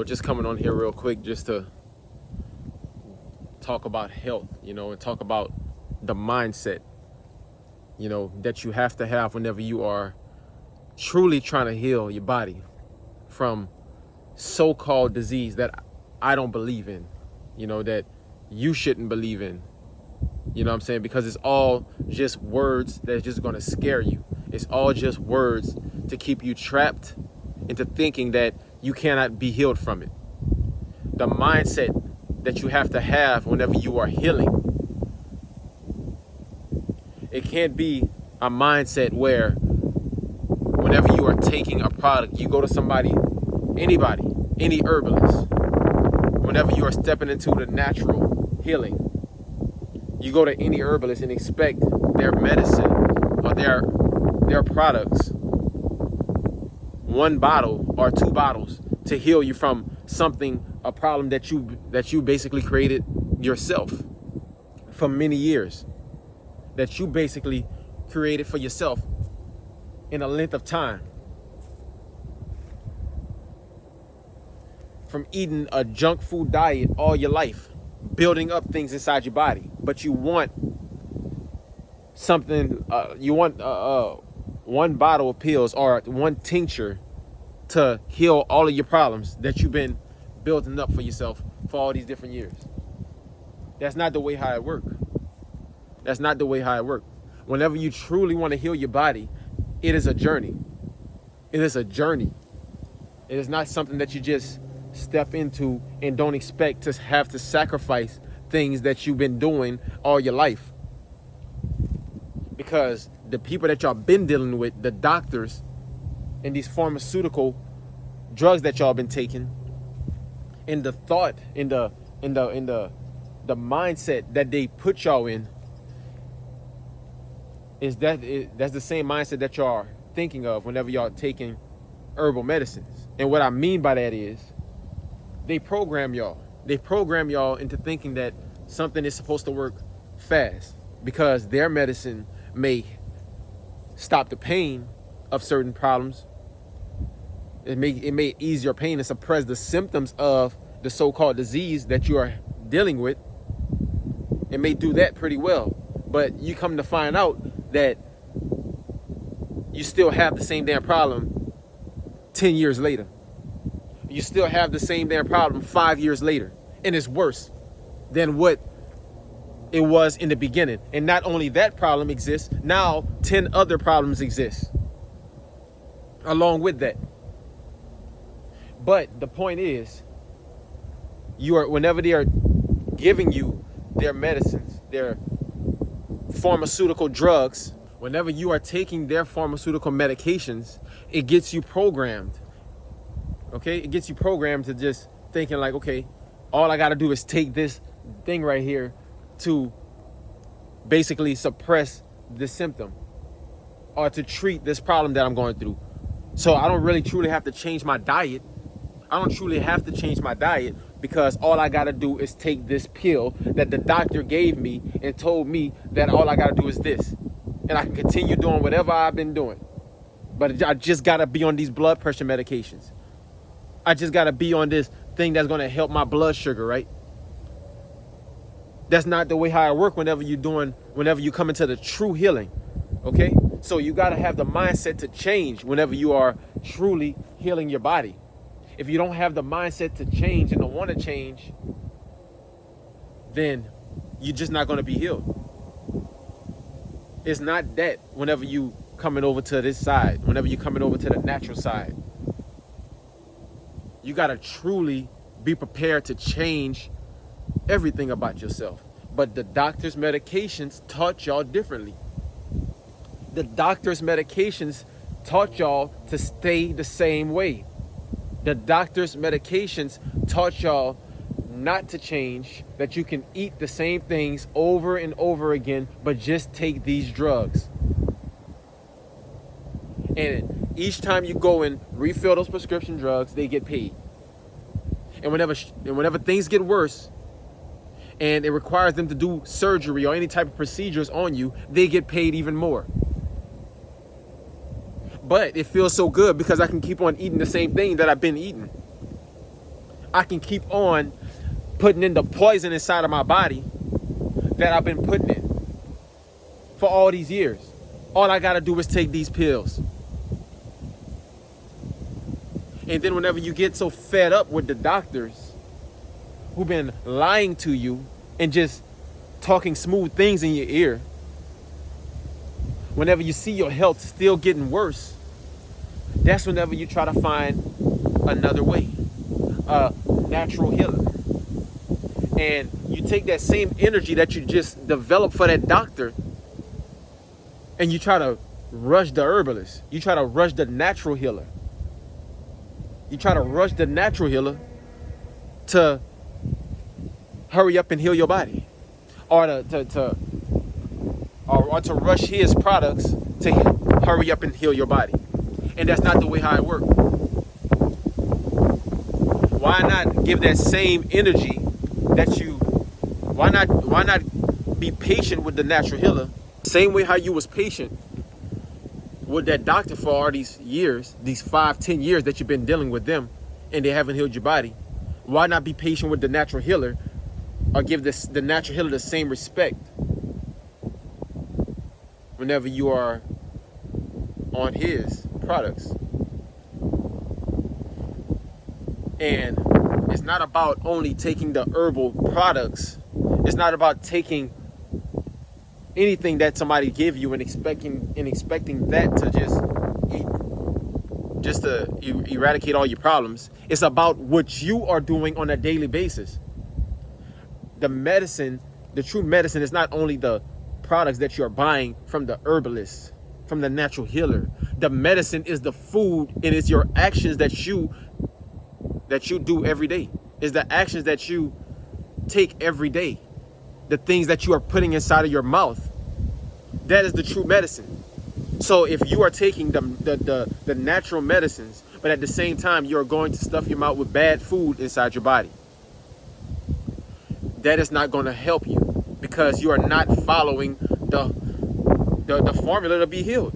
just coming on here real quick just to talk about health, and talk about the mindset, that you have to have whenever you are truly trying to heal your body from so-called disease that I don't believe in, that you shouldn't believe in. You know what I'm saying? Because it's all just words that's just going to scare you. It's all just words to keep you trapped into thinking that you cannot be healed from it. The mindset that you have to have whenever you are healing, it can't be a mindset where whenever you are taking a product, you go to somebody, anybody, any herbalist, whenever you are stepping into the natural healing, you go to any herbalist and expect their medicine or their products, one bottle or two bottles, to heal you from something, a problem that you basically created yourself for many years, that you basically created for yourself in a length of time, from eating a junk food diet all your life, building up things inside your body. But you want something, one bottle of pills or one tincture to heal all of your problems that you've been building up for yourself for all these different years. That's not the way how it works. That's not the way how it works. Whenever you truly want to heal your body, it is a journey. It is a journey. It is not something that you just step into and don't expect to have to sacrifice things that you've been doing all your life. Because the people that y'all been dealing with, the doctors and these pharmaceutical drugs that y'all been taking, and the thought, in the mindset that they put y'all in, that's the same mindset that y'all are thinking of whenever y'all taking herbal medicines. And what I mean by that is they program y'all into thinking that something is supposed to work fast because their medicine may stop the pain of certain problems. It may ease your pain and suppress the symptoms of the so-called disease that you are dealing with. It may do that pretty well, but you come to find out that you still have the same damn problem 10 years later. You still have the same damn problem 5 years later, and it's worse than what it was in the beginning. And not only that problem exists, now 10 other problems exist along with that. But the point is, whenever they are giving you their medicines, their pharmaceutical drugs, whenever you are taking their pharmaceutical medications, it gets you programmed. Okay, it gets you programmed to just thinking like, okay, all I got to do is take this thing right here to basically suppress the symptom or to treat this problem that I'm going through. So I don't really truly have to change my diet. I don't truly have to change my diet because all I got to do is take this pill that the doctor gave me and told me that all I got to do is this. And I can continue doing whatever I've been doing. But I just got to be on these blood pressure medications. I just got to be on this thing that's going to help my blood sugar, right? That's not the way how it works whenever you come into the true healing, okay? So you got to have the mindset to change whenever you are truly healing your body. If you don't have the mindset to change and don't want to change, then you're just not going to be healed. It's not that whenever you coming over to this side, whenever you're coming over to the natural side, you got to truly be prepared to change everything about yourself. But the doctor's medications taught y'all differently. The doctor's medications taught y'all to stay the same way. The doctor's medications taught y'all not to change, that you can eat the same things over and over again, but just take these drugs. And each time you go and refill those prescription drugs, they get paid. And whenever things get worse and it requires them to do surgery or any type of procedures on you, they get paid even more. But it feels so good because I can keep on eating the same thing that I've been eating. I can keep on putting in the poison inside of my body that I've been putting in for all these years. All I gotta do is take these pills. And then whenever you get so fed up with the doctors who've been lying to you and just talking smooth things in your ear, whenever you see your health still getting worse, that's whenever you try to find another way, a natural healer. And you take that same energy that you just developed for that doctor and you try to rush the herbalist. You try to rush the natural healer. You try to rush the natural healer to hurry up and heal your body, or to rush his products to hurry up and heal your body. And that's not the way how it works. Why not give that same energy that you, why not be patient with the natural healer? Same way how you was patient with that doctor for all these years, these 5-10 years that you've been dealing with them and they haven't healed your body. Why not be patient with the natural healer, or give the natural healer the same respect whenever you are on his products? And it's not about only taking the herbal products. It's not about taking anything that somebody give you and expecting that to eradicate all your problems. It's about what you are doing on a daily basis. The medicine, the true medicine, is not only the products that you're buying from the herbalist, from the natural healer. The medicine is the food, and it's your actions that you do every day. It's the actions that you take every day. The things that you are putting inside of your mouth. That is the true medicine. So if you are taking the natural medicines, but at the same time you're going to stuff your mouth with bad food inside your body, that is not going to help you, because you are not following the formula to be healed.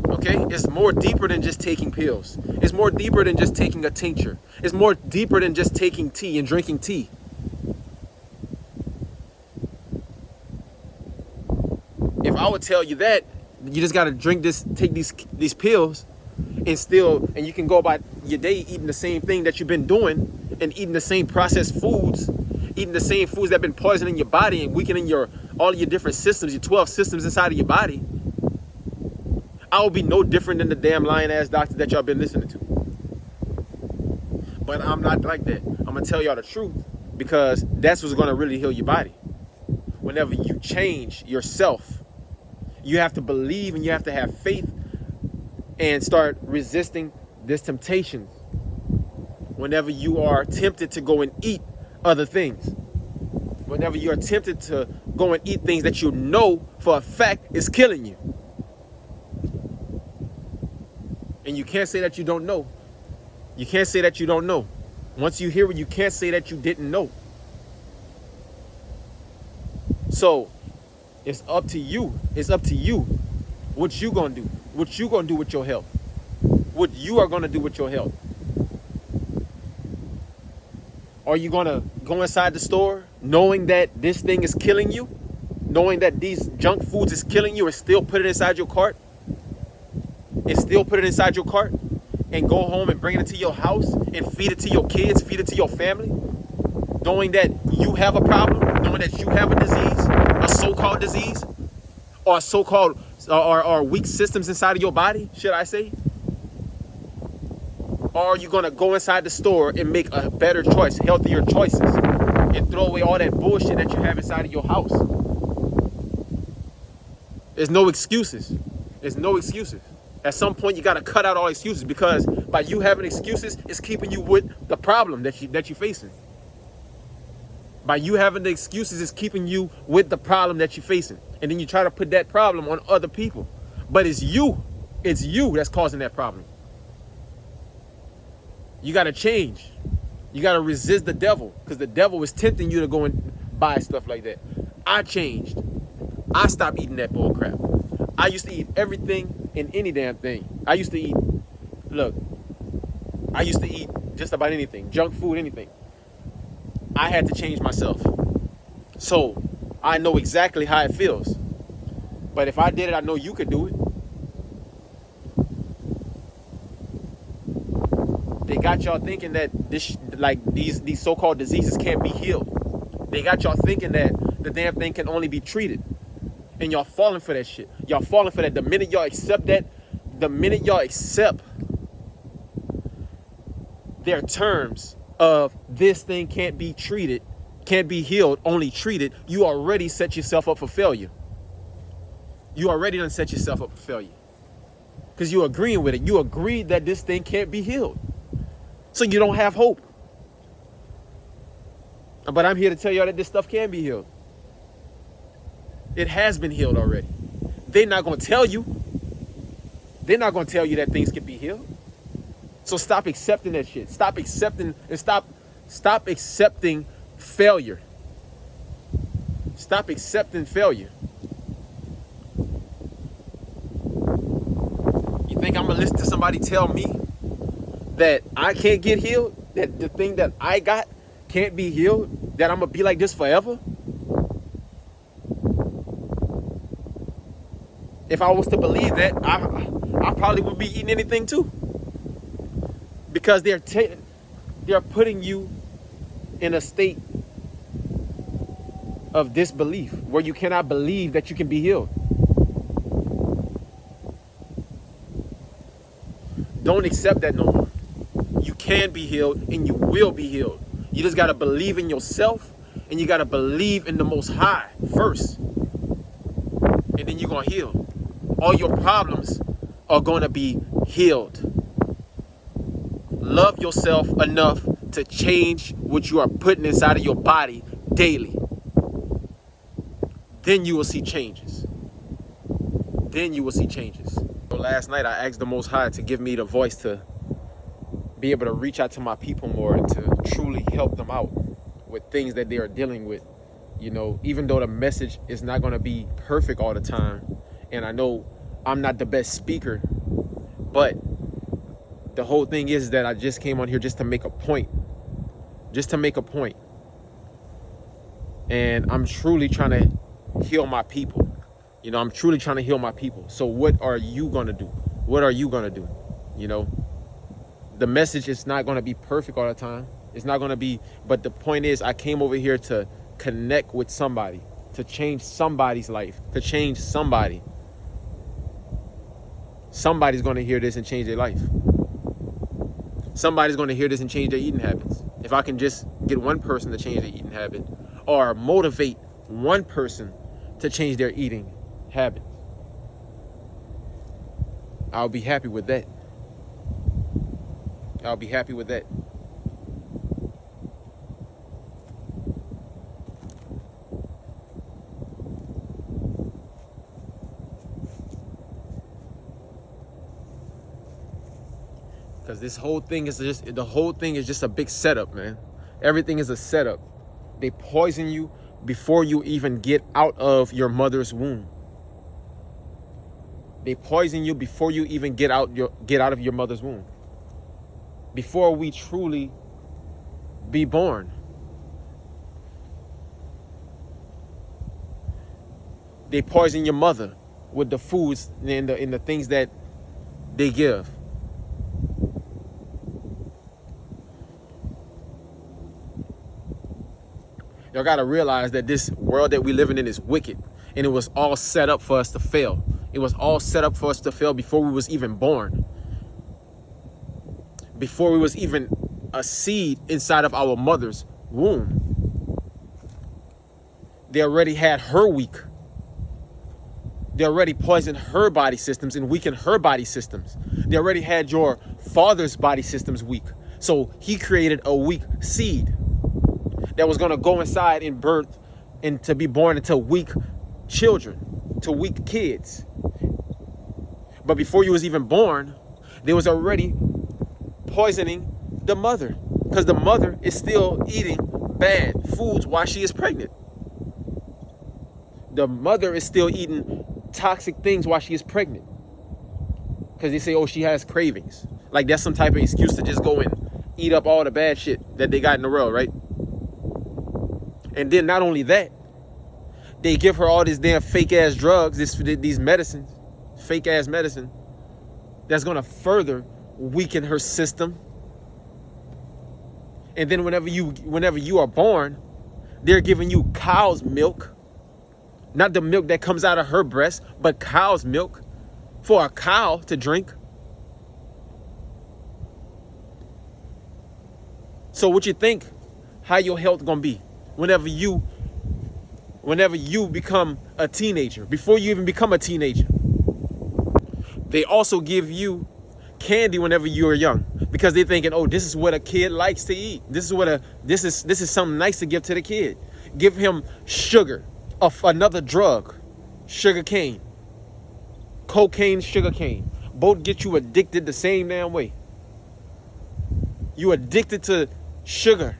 Okay? It's more deeper than just taking pills. It's more deeper than just taking a tincture. It's more deeper than just taking tea and drinking tea. If I would tell you that, you just got to take these pills and you can go about your day eating the same thing that you've been doing and eating the same processed foods, eating the same foods that have been poisoning your body and weakening all of your different systems, your 12 systems inside of your body, I will be no different than the damn lying ass doctor that y'all been listening to. But I'm not like that. I'm going to tell y'all the truth, because that's what's going to really heal your body. Whenever you change yourself, you have to believe and you have to have faith and start resisting this temptation. Whenever you are tempted to go and eat other things, whenever you are tempted to go and eat things that you know for a fact is killing you, and you can't say that you don't know. You can't say that you don't know. Once you hear it, you can't say that you didn't know. So it's up to you. It's up to you what you gonna do. What you gonna do with your health. What you are gonna do with your health. Are you gonna go inside the store knowing that this thing is killing you? Knowing that these junk foods is killing you, and still put it inside your cart? And still put it inside your cart? And go home and bring it into your house and feed it to your kids, feed it to your family? Knowing that you have a problem, knowing that you have a disease, a so-called disease, or so-called or weak systems inside of your body, should I say? Or are you gonna go inside the store and make a better choice, healthier choices, and throw away all that bullshit that you have inside of your house? There's no excuses. There's no excuses. At some point, you gotta cut out all excuses, because by you having excuses, it's keeping you with the problem that you're facing. By you having the excuses, it's keeping you with the problem that you're facing. And then you try to put that problem on other people. But it's you that's causing that problem. You got to change. You got to resist the devil, because the devil is tempting you to go and buy stuff like that. I changed. I stopped eating that bull crap. I used to eat everything and any damn thing. I used to eat just about anything, junk food, anything. I had to change myself. So I know exactly how it feels. But if I did it, I know you could do it. They got y'all thinking that these so-called diseases can't be healed. They got y'all thinking that the damn thing can only be treated. And y'all falling for that shit. Y'all falling for that. The minute y'all accept that, the minute y'all accept their terms of this thing can't be treated, can't be healed, only treated, you already set yourself up for failure. You already done set yourself up for failure. Because you agreeing with it. You agreed that this thing can't be healed. So you don't have hope. But I'm here to tell y'all that this stuff can be healed. It has been healed already. They're not going to tell you. They're not going to tell you that things can be healed. So stop accepting that shit. Stop accepting and stop accepting failure. Stop accepting failure. You think I'm going to listen to somebody tell me that I can't get healed? That the thing that I got can't be healed? That I'm going to be like this forever? If I was to believe that, I probably would be eating anything too. Because they're putting you in a state of disbelief where you cannot believe that you can be healed. Don't accept that no more. You can be healed and you will be healed. You just got to believe in yourself and you got to believe in the Most High first. And then you're going to heal. All your problems are going to be healed. Love yourself enough to change what you are putting inside of your body daily. Then you will see changes. Then you will see changes. So last night I asked the Most High to give me the voice to be able to reach out to my people more and to truly help them out with things that they are dealing with. You know, even though the message is not going to be perfect all the time. And I know I'm not the best speaker, but the whole thing is that I just came on here just to make a point. Just to make a point. And I'm truly trying to heal my people. You know, I'm truly trying to heal my people. So what are you going to do? What are you going to do? You know, the message is not going to be perfect all the time. It's not going to be, but the point is I came over here to connect with somebody, to change somebody's life, to change somebody. Somebody's going to hear this and change their life. Somebody's going to hear this and change their eating habits. If I can just get one person to change their eating habit or motivate one person to change their eating habit, I'll be happy with that. I'll be happy with that. Because this whole thing is just a big setup, man. Everything is a setup. They poison you before you even get out of your mother's womb. They poison you before you even get out of your mother's womb. Before we truly be born. They poison your mother with the foods and the things that they give. Y'all gotta realize that this world that we living in is wicked, and it was all set up for us to fail. It was all set up for us to fail before we was even born. Before we was even a seed inside of our mother's womb. They already had her weak. They already poisoned her body systems and weakened her body systems. They already had your father's body systems weak. So he created a weak seed that was going to go inside and birth and to be born into weak children, to weak kids. But before you was even born, they was already poisoning the mother, because the mother is still eating bad foods while she is pregnant. The mother is still eating toxic things while she is pregnant, because they say, oh, she has cravings. Like that's some type of excuse to just go and eat up all the bad shit that they got in the world, right? And then not only that, they give her all this damn fake ass drugs, these medicines, fake ass medicine, that's gonna further weaken her system. And then whenever you are born, they're giving you cow's milk, not the milk that comes out of her breast, but cow's milk for a cow to drink. So what you think, how your health gonna be whenever you become a teenager? Before you even become a teenager, they also give you candy whenever you are young, because they're thinking, oh, this is what a kid likes to eat. This is something nice to give to the kid. Give him sugar, another drug, sugar cane, cocaine, sugar cane. Both get you addicted the same damn way. You addicted to sugar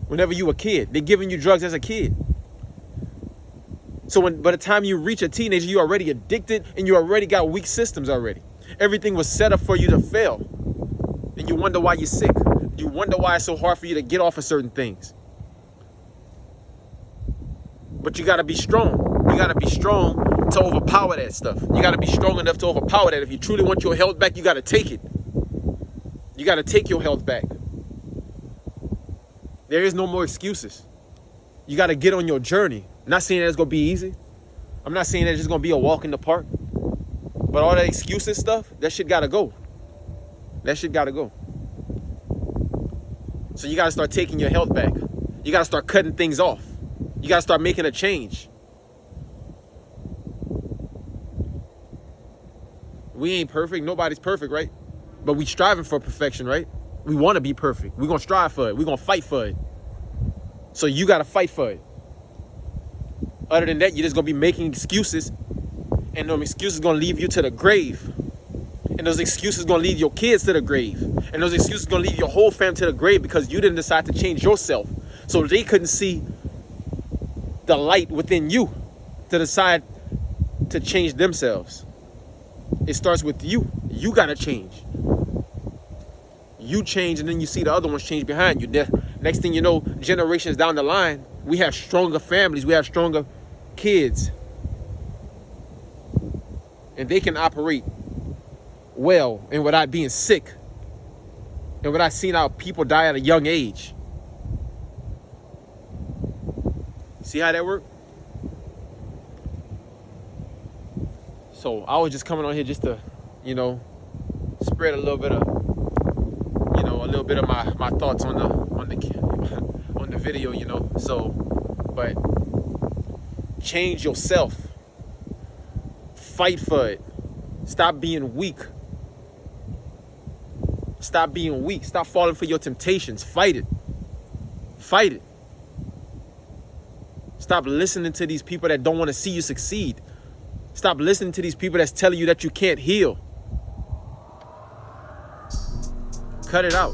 whenever you a kid. They're giving you drugs as a kid. So by the time you reach a teenager, you're already addicted and you already got weak systems already. Everything was set up for you to fail. And you wonder why you're sick. You wonder why it's so hard for you to get off of certain things. But you got to be strong. You got to be strong to overpower that stuff. You got to be strong enough to overpower that. If you truly want your health back, you got to take it. You got to take your health back. There is no more excuses. You got to get on your journey. I'm not saying that it's going to be easy. I'm not saying that it's just going to be a walk in the park. But all that excuses stuff, that shit got to go. That shit got to go. So you got to start taking your health back. You got to start cutting things off. You got to start making a change. We ain't perfect. Nobody's perfect, right? But we striving for perfection, right? We want to be perfect. We're going to strive for it. We're going to fight for it. So you got to fight for it. Other than that, you're just going to be making excuses. And those excuses going to leave you to the grave. And those excuses going to lead your kids to the grave. And those excuses going to lead your whole family to the grave because you didn't decide to change yourself. So they couldn't see the light within you to decide to change themselves. It starts with you. You got to change. You change and then you see the other ones change behind you. Next thing you know, generations down the line, we have stronger families. We have stronger kids. And they can operate well and without being sick. And without seeing how people die at a young age. See how that works? So I was just coming on here just to, spread a little bit of, my thoughts on the video, So, but change yourself. Fight for it. Stop being weak. Stop being weak. Stop falling for your temptations. Fight it. Fight it. Stop listening to these people that don't want to see you succeed. Stop listening to these people that's telling you that you can't heal. Cut it out.